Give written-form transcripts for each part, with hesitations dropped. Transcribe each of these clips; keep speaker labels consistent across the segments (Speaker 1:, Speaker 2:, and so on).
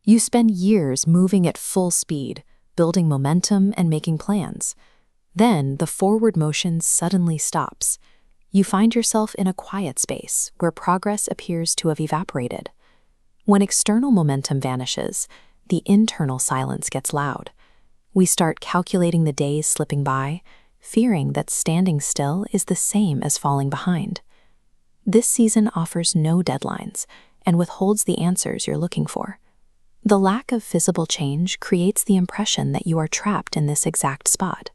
Speaker 1: You spend years moving at full speed, building momentum and making plans. Then the forward motion suddenly stops. You find yourself in a quiet space where progress appears to have evaporated. When external momentum vanishes, the internal silence gets loud. We start calculating the days slipping by, fearing that standing still is the same as falling behind. This season offers no deadlines and withholds the answers you're looking for. The lack of visible change creates the impression that you are trapped in this exact spot.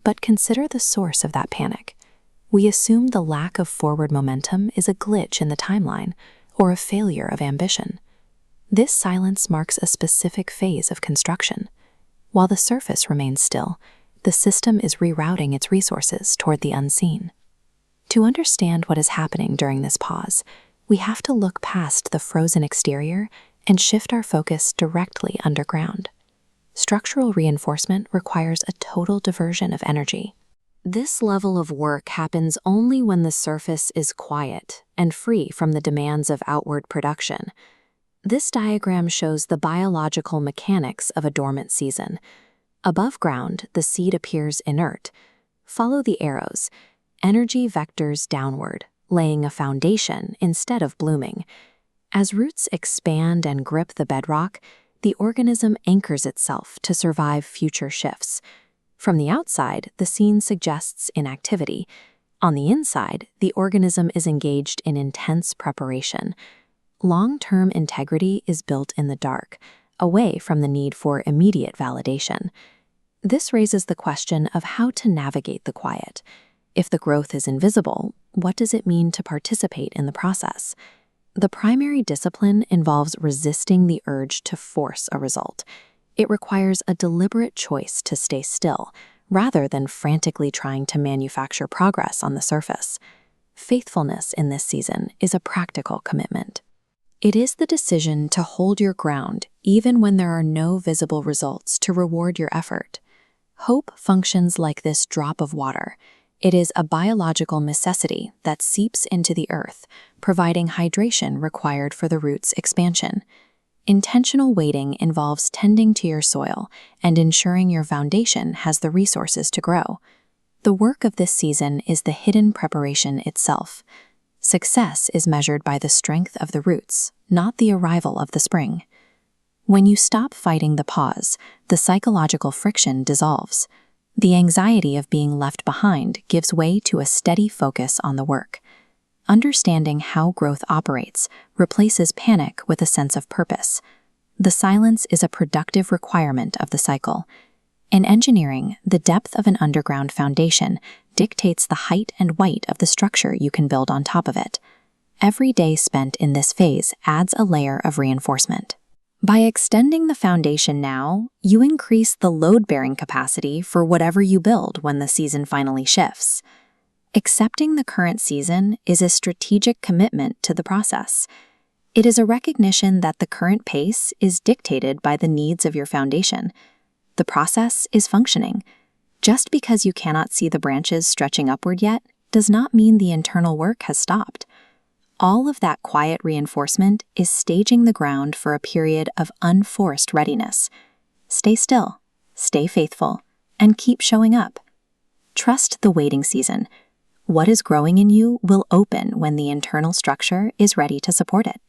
Speaker 1: But consider the source of that panic. We assume the lack of forward momentum is a glitch in the timeline or a failure of ambition. This silence marks a specific phase of construction. While the surface remains still, the system is rerouting its resources toward the unseen. To understand what is happening during this pause, we have to look past the frozen exterior and shift our focus directly underground. Structural reinforcement requires a total diversion of energy. This level of work happens only when the surface is quiet and free from the demands of outward production. This diagram shows the biological mechanics of a dormant season. Above ground, the seed appears inert. Follow the arrows. Energy vectors downward, laying a foundation instead of blooming. As roots expand and grip the bedrock, the organism anchors itself to survive future shifts. From the outside, the scene suggests inactivity. On the inside, the organism is engaged in intense preparation. Long-term integrity is built in the dark, away from the need for immediate validation. This raises the question of how to navigate the quiet. If the growth is invisible, what does it mean to participate in the process? The primary discipline involves resisting the urge to force a result. It requires a deliberate choice to stay still, rather than frantically trying to manufacture progress on the surface. Faithfulness in this season is a practical commitment. It is the decision to hold your ground even when there are no visible results to reward your effort. Hope functions like this drop of water. It is a biological necessity that seeps into the earth, providing hydration required for the root's expansion. Intentional waiting involves tending to your soil and ensuring your foundation has the resources to grow. The work of this season is the hidden preparation itself. Success is measured by the strength of the roots, not the arrival of the spring. When you stop fighting the pause, the psychological friction dissolves. The anxiety of being left behind gives way to a steady focus on the work. Understanding how growth operates replaces panic with a sense of purpose. The silence is a productive requirement of the cycle. In engineering, the depth of an underground foundation dictates the height and weight of the structure you can build on top of it. Every day spent in this phase adds a layer of reinforcement. By extending the foundation now, you increase the load-bearing capacity for whatever you build when the season finally shifts. Accepting the current season is a strategic commitment to the process. It is a recognition that the current pace is dictated by the needs of your foundation. The process is functioning. Just because you cannot see the branches stretching upward yet does not mean the internal work has stopped. All of that quiet reinforcement is staging the ground for a period of unforced readiness. Stay still, stay faithful, and keep showing up. Trust the waiting season. What is growing in you will open when the internal structure is ready to support it.